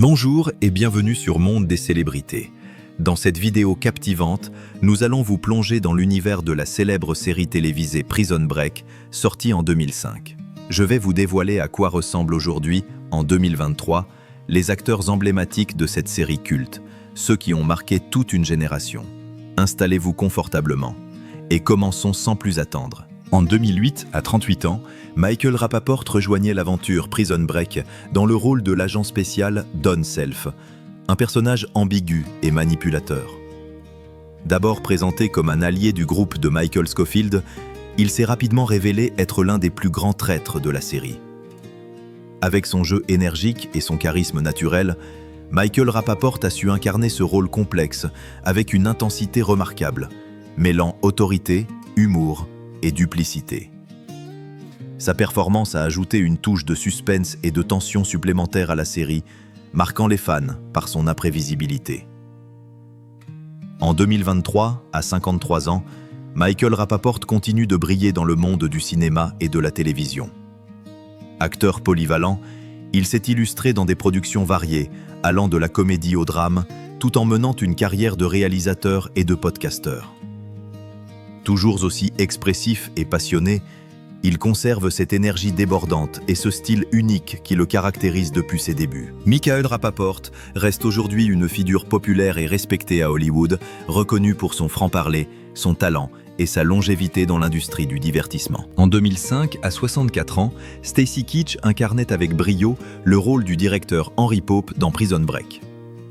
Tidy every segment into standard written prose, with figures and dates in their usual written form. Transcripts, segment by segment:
Bonjour et bienvenue sur Monde des célébrités. Dans cette vidéo captivante, nous allons vous plonger dans l'univers de la célèbre série télévisée Prison Break, sortie en 2005. Je vais vous dévoiler à quoi ressemblent aujourd'hui, en 2023, les acteurs emblématiques de cette série culte, ceux qui ont marqué toute une génération. Installez-vous confortablement et commençons sans plus attendre. En 2008, à 38 ans, Michael Rapaport rejoignait l'aventure Prison Break dans le rôle de l'agent spécial Don Self, un personnage ambigu et manipulateur. D'abord présenté comme un allié du groupe de Michael Scofield, il s'est rapidement révélé être l'un des plus grands traîtres de la série. Avec son jeu énergique et son charisme naturel, Michael Rapaport a su incarner ce rôle complexe avec une intensité remarquable, mêlant autorité, humour et duplicité. Sa performance a ajouté une touche de suspense et de tension supplémentaire à la série, marquant les fans par son imprévisibilité. En 2023, à 53 ans, Michael Rapaport continue de briller dans le monde du cinéma et de la télévision. Acteur polyvalent, il s'est illustré dans des productions variées, allant de la comédie au drame, tout en menant une carrière de réalisateur et de podcasteur. Toujours aussi expressif et passionné, il conserve cette énergie débordante et ce style unique qui le caractérise depuis ses débuts. Michael Rapaport reste aujourd'hui une figure populaire et respectée à Hollywood, reconnue pour son franc-parler, son talent et sa longévité dans l'industrie du divertissement. En 2005, à 64 ans, Stacy Keach incarnait avec brio le rôle du directeur Henry Pope dans Prison Break.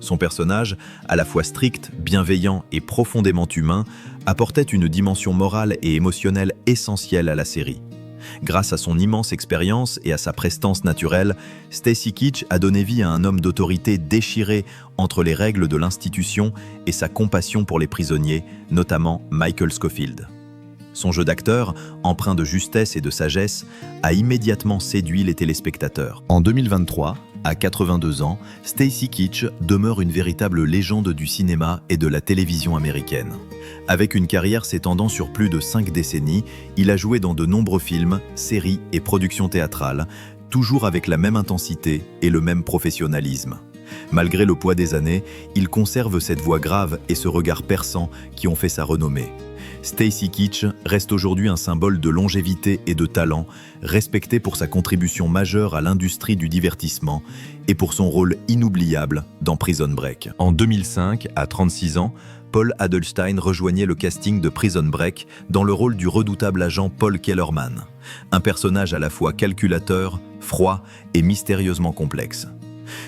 Son personnage, à la fois strict, bienveillant et profondément humain, apportait une dimension morale et émotionnelle essentielle à la série. Grâce à son immense expérience et à sa prestance naturelle, Stacy Keach a donné vie à un homme d'autorité déchiré entre les règles de l'institution et sa compassion pour les prisonniers, notamment Michael Scofield. Son jeu d'acteur, empreint de justesse et de sagesse, a immédiatement séduit les téléspectateurs. En 2023, à 82 ans, Stacy Keach demeure une véritable légende du cinéma et de la télévision américaine. Avec une carrière s'étendant sur plus de 5 décennies, il a joué dans de nombreux films, séries et productions théâtrales, toujours avec la même intensité et le même professionnalisme. Malgré le poids des années, il conserve cette voix grave et ce regard perçant qui ont fait sa renommée. Stacy Keach reste aujourd'hui un symbole de longévité et de talent, respecté pour sa contribution majeure à l'industrie du divertissement et pour son rôle inoubliable dans Prison Break. En 2005, à 36 ans, Paul Adelstein rejoignait le casting de Prison Break dans le rôle du redoutable agent Paul Kellerman, un personnage à la fois calculateur, froid et mystérieusement complexe.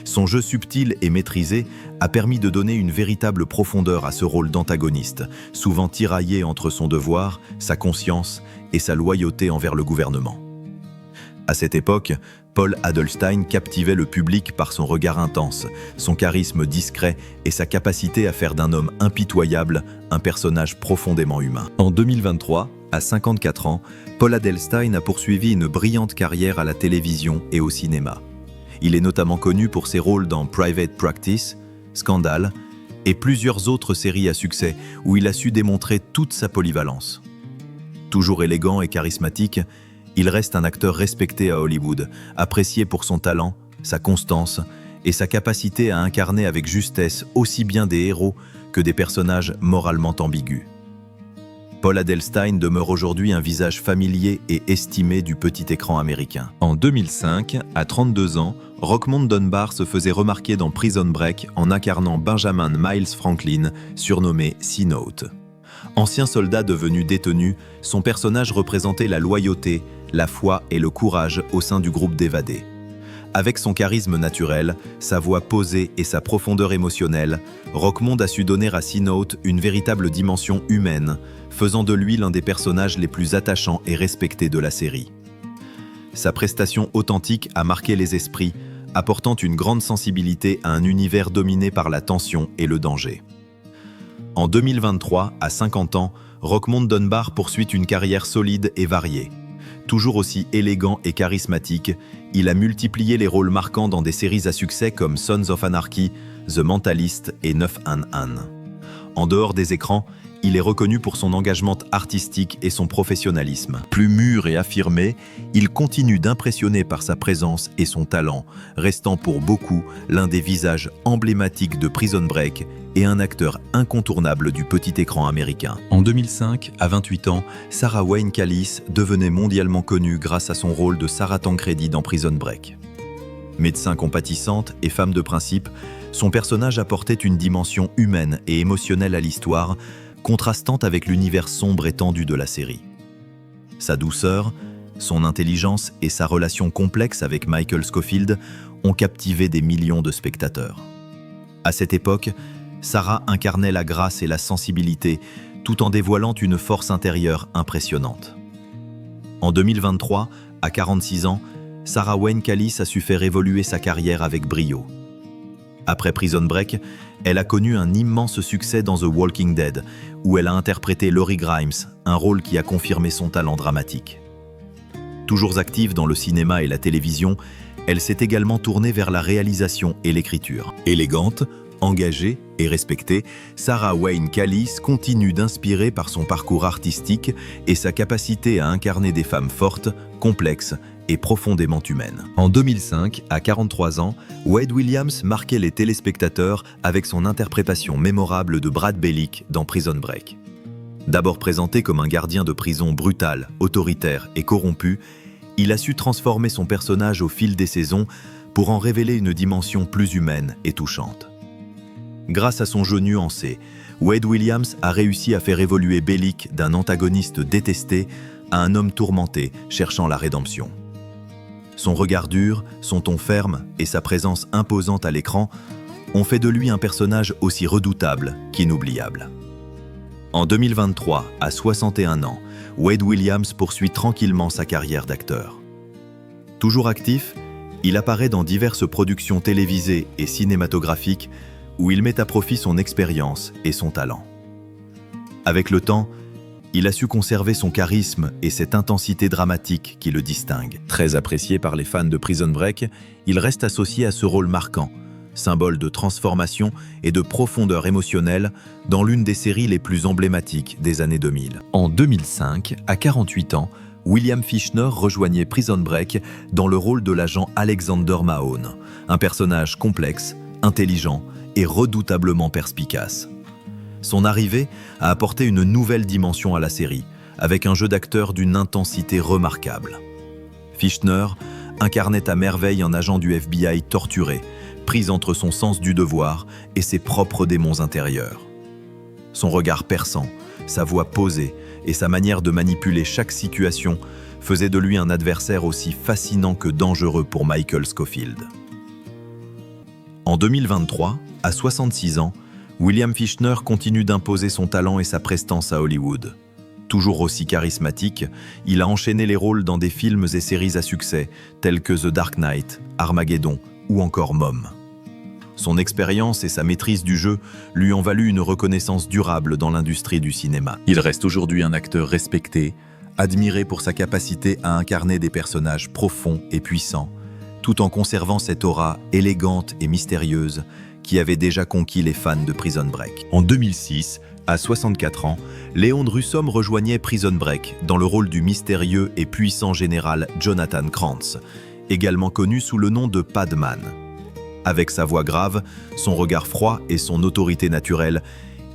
Son jeu subtil et maîtrisé a permis de donner une véritable profondeur à ce rôle d'antagoniste, souvent tiraillé entre son devoir, sa conscience et sa loyauté envers le gouvernement. À cette époque, Paul Adelstein captivait le public par son regard intense, son charisme discret et sa capacité à faire d'un homme impitoyable un personnage profondément humain. En 2023, à 54 ans, Paul Adelstein a poursuivi une brillante carrière à la télévision et au cinéma. Il est notamment connu pour ses rôles dans Private Practice, Scandale et plusieurs autres séries à succès où il a su démontrer toute sa polyvalence. Toujours élégant et charismatique, il reste un acteur respecté à Hollywood, apprécié pour son talent, sa constance et sa capacité à incarner avec justesse aussi bien des héros que des personnages moralement ambigus. Paul Adelstein demeure aujourd'hui un visage familier et estimé du petit écran américain. En 2005, à 32 ans, Roquemond Dunbar se faisait remarquer dans Prison Break en incarnant Benjamin Miles Franklin, surnommé C-Note. Ancien soldat devenu détenu, son personnage représentait la loyauté, la foi et le courage au sein du groupe d'évadés. Avec son charisme naturel, sa voix posée et sa profondeur émotionnelle, Roquemond a su donner à C-Note une véritable dimension humaine, faisant de lui l'un des personnages les plus attachants et respectés de la série. Sa prestation authentique a marqué les esprits, apportant une grande sensibilité à un univers dominé par la tension et le danger. En 2023, à 50 ans, Roquemond Dunbar poursuit une carrière solide et variée. Toujours aussi élégant et charismatique, il a multiplié les rôles marquants dans des séries à succès comme Sons of Anarchy, The Mentalist et 911. En dehors des écrans, il est reconnu pour son engagement artistique et son professionnalisme. Plus mûr et affirmé, il continue d'impressionner par sa présence et son talent, restant pour beaucoup l'un des visages emblématiques de Prison Break et un acteur incontournable du petit écran américain. En 2005, à 28 ans, Sarah Wayne Callies devenait mondialement connue grâce à son rôle de Sarah Tancredi dans Prison Break. Médecin compatissante et femme de principe, son personnage apportait une dimension humaine et émotionnelle à l'histoire, contrastant avec l'univers sombre et tendu de la série. Sa douceur, son intelligence et sa relation complexe avec Michael Scofield ont captivé des millions de spectateurs. À cette époque, Sarah incarnait la grâce et la sensibilité, tout en dévoilant une force intérieure impressionnante. En 2023, à 46 ans, Sarah Wayne Callies a su faire évoluer sa carrière avec brio. Après Prison Break, elle a connu un immense succès dans The Walking Dead, où elle a interprété Laurie Grimes, un rôle qui a confirmé son talent dramatique. Toujours active dans le cinéma et la télévision, elle s'est également tournée vers la réalisation et l'écriture. Élégante, engagée et respectée, Sarah Wayne Callies continue d'inspirer par son parcours artistique et sa capacité à incarner des femmes fortes, complexes et profondément humaines. En 2005, à 43 ans, Wade Williams marquait les téléspectateurs avec son interprétation mémorable de Brad Bellick dans Prison Break. D'abord présenté comme un gardien de prison brutal, autoritaire et corrompu, il a su transformer son personnage au fil des saisons pour en révéler une dimension plus humaine et touchante. Grâce à son jeu nuancé, Wade Williams a réussi à faire évoluer Bellick d'un antagoniste détesté à un homme tourmenté cherchant la rédemption. Son regard dur, son ton ferme et sa présence imposante à l'écran ont fait de lui un personnage aussi redoutable qu'inoubliable. En 2023, à 61 ans, Wade Williams poursuit tranquillement sa carrière d'acteur. Toujours actif, il apparaît dans diverses productions télévisées et cinématographiques où il met à profit son expérience et son talent. Avec le temps, il a su conserver son charisme et cette intensité dramatique qui le distingue. Très apprécié par les fans de Prison Break, il reste associé à ce rôle marquant, symbole de transformation et de profondeur émotionnelle dans l'une des séries les plus emblématiques des années 2000. En 2005, à 48 ans, William Fichtner rejoignait Prison Break dans le rôle de l'agent Alexander Mahone, un personnage complexe, intelligent et redoutablement perspicace. Son arrivée a apporté une nouvelle dimension à la série, avec un jeu d'acteur d'une intensité remarquable. Fichtner incarnait à merveille un agent du FBI torturé, pris entre son sens du devoir et ses propres démons intérieurs. Son regard perçant, sa voix posée et sa manière de manipuler chaque situation faisaient de lui un adversaire aussi fascinant que dangereux pour Michael Scofield. En 2023, à 66 ans, William Fichtner continue d'imposer son talent et sa prestance à Hollywood. Toujours aussi charismatique, il a enchaîné les rôles dans des films et séries à succès tels que The Dark Knight, Armageddon ou encore Mom. Son expérience et sa maîtrise du jeu lui ont valu une reconnaissance durable dans l'industrie du cinéma. Il reste aujourd'hui un acteur respecté, admiré pour sa capacité à incarner des personnages profonds et puissants, tout en conservant cette aura élégante et mystérieuse qui avait déjà conquis les fans de Prison Break. En 2006, à 64 ans, Léon Russom rejoignait Prison Break dans le rôle du mystérieux et puissant général Jonathan Krantz, également connu sous le nom de Padman. Avec sa voix grave, son regard froid et son autorité naturelle,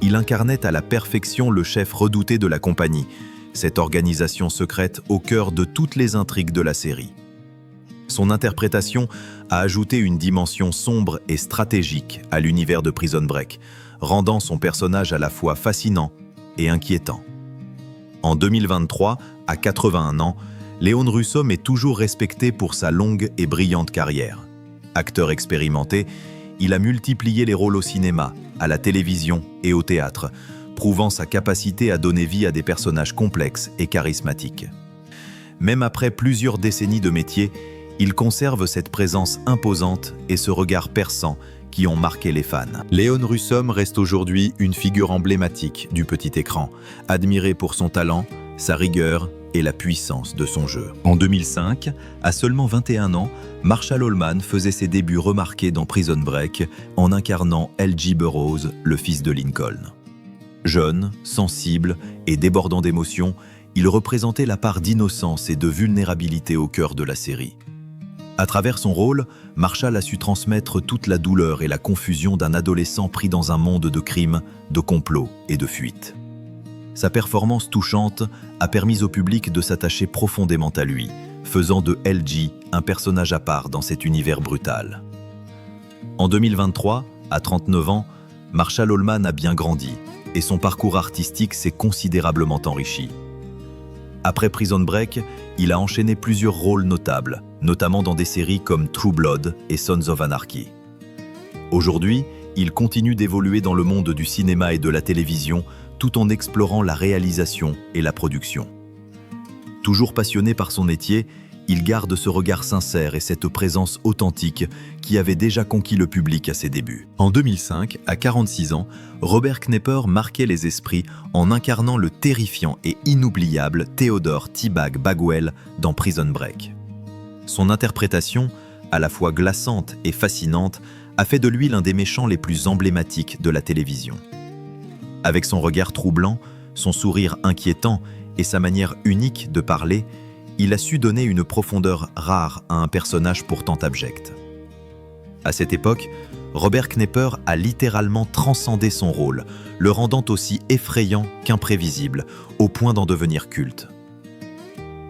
il incarnait à la perfection le chef redouté de la compagnie, cette organisation secrète au cœur de toutes les intrigues de la série. Son interprétation a ajouté une dimension sombre et stratégique à l'univers de Prison Break, rendant son personnage à la fois fascinant et inquiétant. En 2023, à 81 ans, Léon Russom est toujours respecté pour sa longue et brillante carrière. Acteur expérimenté, il a multiplié les rôles au cinéma, à la télévision et au théâtre, prouvant sa capacité à donner vie à des personnages complexes et charismatiques. Même après plusieurs décennies de métier, il conserve cette présence imposante et ce regard perçant qui ont marqué les fans. Léon Russom reste aujourd'hui une figure emblématique du petit écran, admiré pour son talent, sa rigueur et la puissance de son jeu. En 2005, à seulement 21 ans, Marshall Allman faisait ses débuts remarqués dans Prison Break en incarnant L.G. Burroughs, le fils de Lincoln. Jeune, sensible et débordant d'émotions, il représentait la part d'innocence et de vulnérabilité au cœur de la série. À travers son rôle, Marshall a su transmettre toute la douleur et la confusion d'un adolescent pris dans un monde de crimes, de complots et de fuites. Sa performance touchante a permis au public de s'attacher profondément à lui, faisant de LG un personnage à part dans cet univers brutal. En 2023, à 39 ans, Marshall Allman a bien grandi et son parcours artistique s'est considérablement enrichi. Après Prison Break, il a enchaîné plusieurs rôles notables, notamment dans des séries comme True Blood et Sons of Anarchy. Aujourd'hui, il continue d'évoluer dans le monde du cinéma et de la télévision tout en explorant la réalisation et la production. Toujours passionné par son métier, il garde ce regard sincère et cette présence authentique qui avait déjà conquis le public à ses débuts. En 2005, à 46 ans, Robert Knepper marquait les esprits en incarnant le terrifiant et inoubliable Theodore T-Bag Bagwell dans Prison Break. Son interprétation, à la fois glaçante et fascinante, a fait de lui l'un des méchants les plus emblématiques de la télévision. Avec son regard troublant, son sourire inquiétant et sa manière unique de parler, il a su donner une profondeur rare à un personnage pourtant abject. À cette époque, Robert Knepper a littéralement transcendé son rôle, le rendant aussi effrayant qu'imprévisible, au point d'en devenir culte.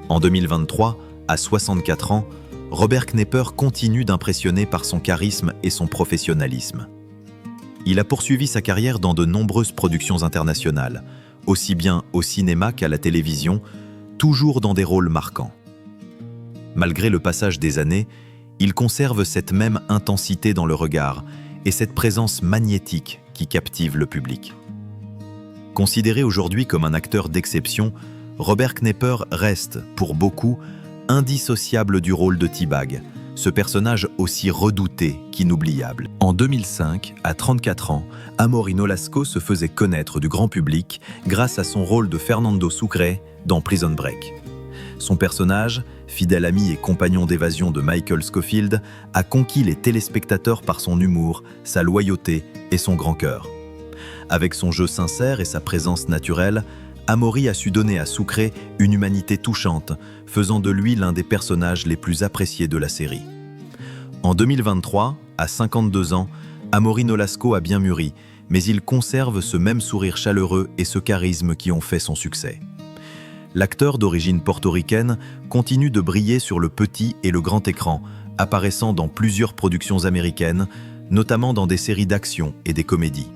En 2023, à 64 ans, Robert Knepper continue d'impressionner par son charisme et son professionnalisme. Il a poursuivi sa carrière dans de nombreuses productions internationales, aussi bien au cinéma qu'à la télévision, toujours dans des rôles marquants. Malgré le passage des années, il conserve cette même intensité dans le regard et cette présence magnétique qui captive le public. Considéré aujourd'hui comme un acteur d'exception, Robert Knepper reste, pour beaucoup, indissociable du rôle de T-Bag, ce personnage aussi redouté qu'inoubliable. En 2005, à 34 ans, Amory Nolasco se faisait connaître du grand public grâce à son rôle de Fernando Sucre dans Prison Break. Son personnage, fidèle ami et compagnon d'évasion de Michael Scofield, a conquis les téléspectateurs par son humour, sa loyauté et son grand cœur. Avec son jeu sincère et sa présence naturelle, Amory a su donner à Sucre une humanité touchante, faisant de lui l'un des personnages les plus appréciés de la série. En 2023, à 52 ans, Amory Nolasco a bien mûri, mais il conserve ce même sourire chaleureux et ce charisme qui ont fait son succès. L'acteur d'origine portoricaine continue de briller sur le petit et le grand écran, apparaissant dans plusieurs productions américaines, notamment dans des séries d'action et des comédies.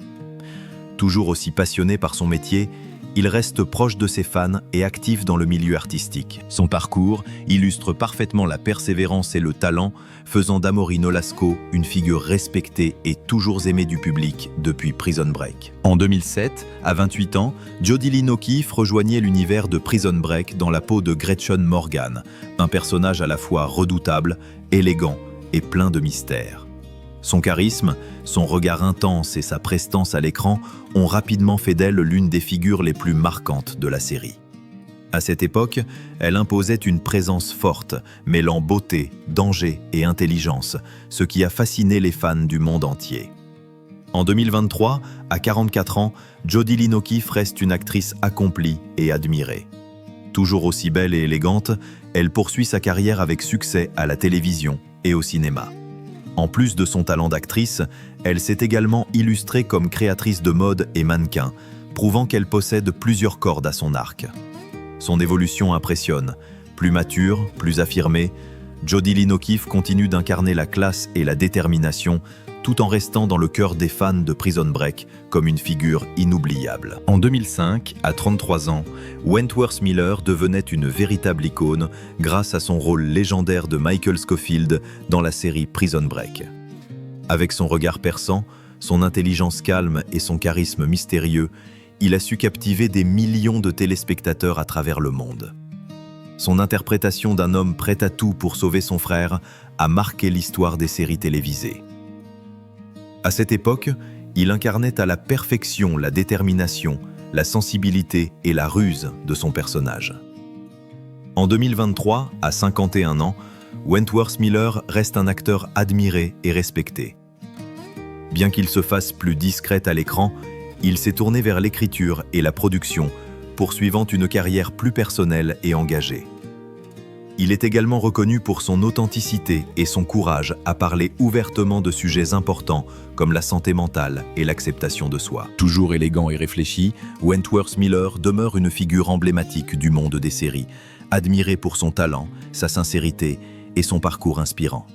Toujours aussi passionné par son métier, il reste proche de ses fans et actif dans le milieu artistique. Son parcours illustre parfaitement la persévérance et le talent, faisant d'Amory Nolasco une figure respectée et toujours aimée du public depuis Prison Break. En 2007, à 28 ans, Jodie Lynn O'Keefe rejoignait l'univers de Prison Break dans la peau de Gretchen Morgan, un personnage à la fois redoutable, élégant et plein de mystère. Son charisme, son regard intense et sa prestance à l'écran ont rapidement fait d'elle l'une des figures les plus marquantes de la série. À cette époque, elle imposait une présence forte, mêlant beauté, danger et intelligence, ce qui a fasciné les fans du monde entier. En 2023, à 44 ans, Jodie Lynn O'Keefe reste une actrice accomplie et admirée. Toujours aussi belle et élégante, elle poursuit sa carrière avec succès à la télévision et au cinéma. En plus de son talent d'actrice, elle s'est également illustrée comme créatrice de mode et mannequin, prouvant qu'elle possède plusieurs cordes à son arc. Son évolution impressionne. Plus mature, plus affirmée, Jodie Lynn O'Keefe continue d'incarner la classe et la détermination, tout en restant dans le cœur des fans de Prison Break comme une figure inoubliable. En 2005, à 33 ans, Wentworth Miller devenait une véritable icône grâce à son rôle légendaire de Michael Scofield dans la série Prison Break. Avec son regard perçant, son intelligence calme et son charisme mystérieux, il a su captiver des millions de téléspectateurs à travers le monde. Son interprétation d'un homme prêt à tout pour sauver son frère a marqué l'histoire des séries télévisées. À cette époque, il incarnait à la perfection la détermination, la sensibilité et la ruse de son personnage. En 2023, à 51 ans, Wentworth Miller reste un acteur admiré et respecté. Bien qu'il se fasse plus discret à l'écran, Il s'est tourné vers l'écriture et la production, poursuivant une carrière plus personnelle et engagée. Il est également reconnu pour son authenticité et son courage à parler ouvertement de sujets importants comme la santé mentale et l'acceptation de soi. Toujours élégant et réfléchi, Wentworth Miller demeure une figure emblématique du monde des séries, admiré pour son talent, sa sincérité et son parcours inspirant.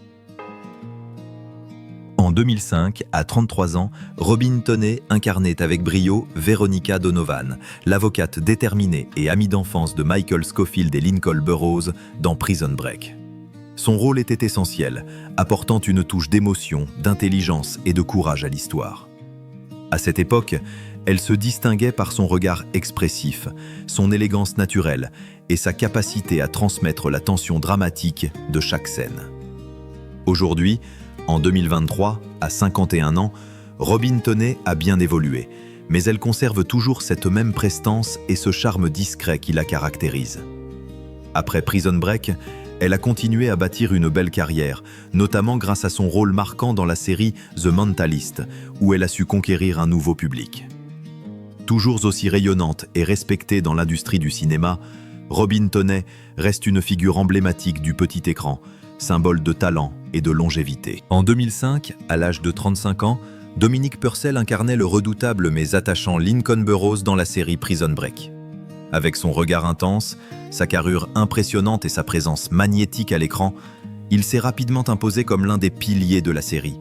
En 2005, à 33 ans, Robin Tunney incarnait avec brio Veronica Donovan, l'avocate déterminée et amie d'enfance de Michael Scofield et Lincoln Burrows dans Prison Break. Son rôle était essentiel, apportant une touche d'émotion, d'intelligence et de courage à l'histoire. À cette époque, elle se distinguait par son regard expressif, son élégance naturelle et sa capacité à transmettre la tension dramatique de chaque scène. Aujourd'hui, en 2023, à 51 ans, Robin Tunney a bien évolué, mais elle conserve toujours cette même prestance et ce charme discret qui la caractérise. Après Prison Break, elle a continué à bâtir une belle carrière, notamment grâce à son rôle marquant dans la série The Mentalist, où elle a su conquérir un nouveau public. Toujours aussi rayonnante et respectée dans l'industrie du cinéma, Robin Tunney reste une figure emblématique du petit écran, symbole de talent et de longévité. En 2005, à l'âge de 35 ans, Dominic Purcell incarnait le redoutable mais attachant Lincoln Burrows dans la série Prison Break. Avec son regard intense, sa carrure impressionnante et sa présence magnétique à l'écran, il s'est rapidement imposé comme l'un des piliers de la série.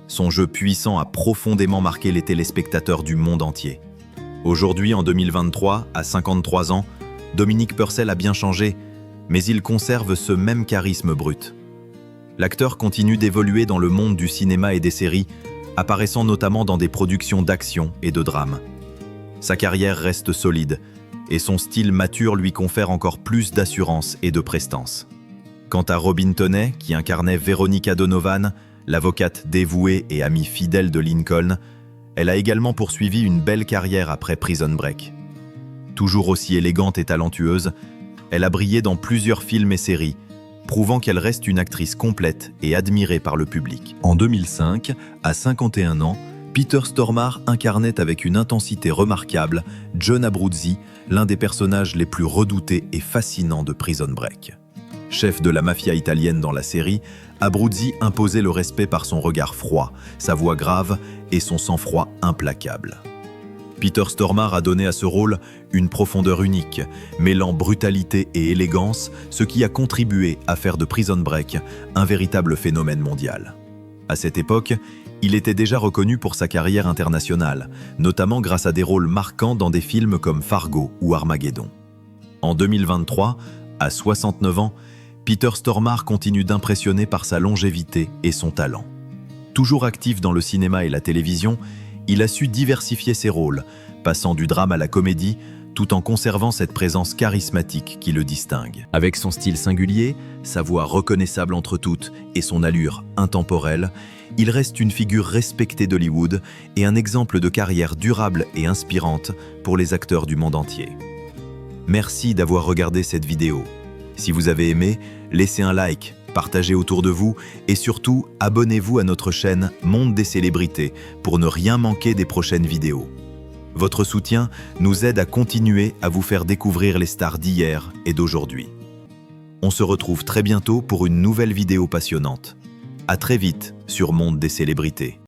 Son jeu puissant a profondément marqué les téléspectateurs du monde entier. Aujourd'hui, en 2023, à 53 ans, Dominic Purcell a bien changé, mais il conserve ce même charisme brut. L'acteur continue d'évoluer dans le monde du cinéma et des séries, apparaissant notamment dans des productions d'action et de drame. Sa carrière reste solide, et son style mature lui confère encore plus d'assurance et de prestance. Quant à Robin Tunney, qui incarnait Veronica Donovan, l'avocate dévouée et amie fidèle de Lincoln, elle a également poursuivi une belle carrière après Prison Break. Toujours aussi élégante et talentueuse, elle a brillé dans plusieurs films et séries, prouvant qu'elle reste une actrice complète et admirée par le public. En 2005, à 51 ans, Peter Stormare incarnait avec une intensité remarquable John Abruzzi, l'un des personnages les plus redoutés et fascinants de Prison Break. Chef de la mafia italienne dans la série, Abruzzi imposait le respect par son regard froid, sa voix grave et son sang-froid implacable. Peter Stormare a donné à ce rôle une profondeur unique, mêlant brutalité et élégance, ce qui a contribué à faire de Prison Break un véritable phénomène mondial. À cette époque, il était déjà reconnu pour sa carrière internationale, notamment grâce à des rôles marquants dans des films comme Fargo ou Armageddon. En 2023, à 69 ans, Peter Stormare continue d'impressionner par sa longévité et son talent. Toujours actif dans le cinéma et la télévision, il a su diversifier ses rôles, passant du drame à la comédie, tout en conservant cette présence charismatique qui le distingue. Avec son style singulier, sa voix reconnaissable entre toutes et son allure intemporelle, il reste une figure respectée d'Hollywood et un exemple de carrière durable et inspirante pour les acteurs du monde entier. Merci d'avoir regardé cette vidéo. Si vous avez aimé, laissez un like, partagez autour de vous et surtout, abonnez-vous à notre chaîne Monde des Célébrités pour ne rien manquer des prochaines vidéos. Votre soutien nous aide à continuer à vous faire découvrir les stars d'hier et d'aujourd'hui. On se retrouve très bientôt pour une nouvelle vidéo passionnante. À très vite sur Monde des Célébrités.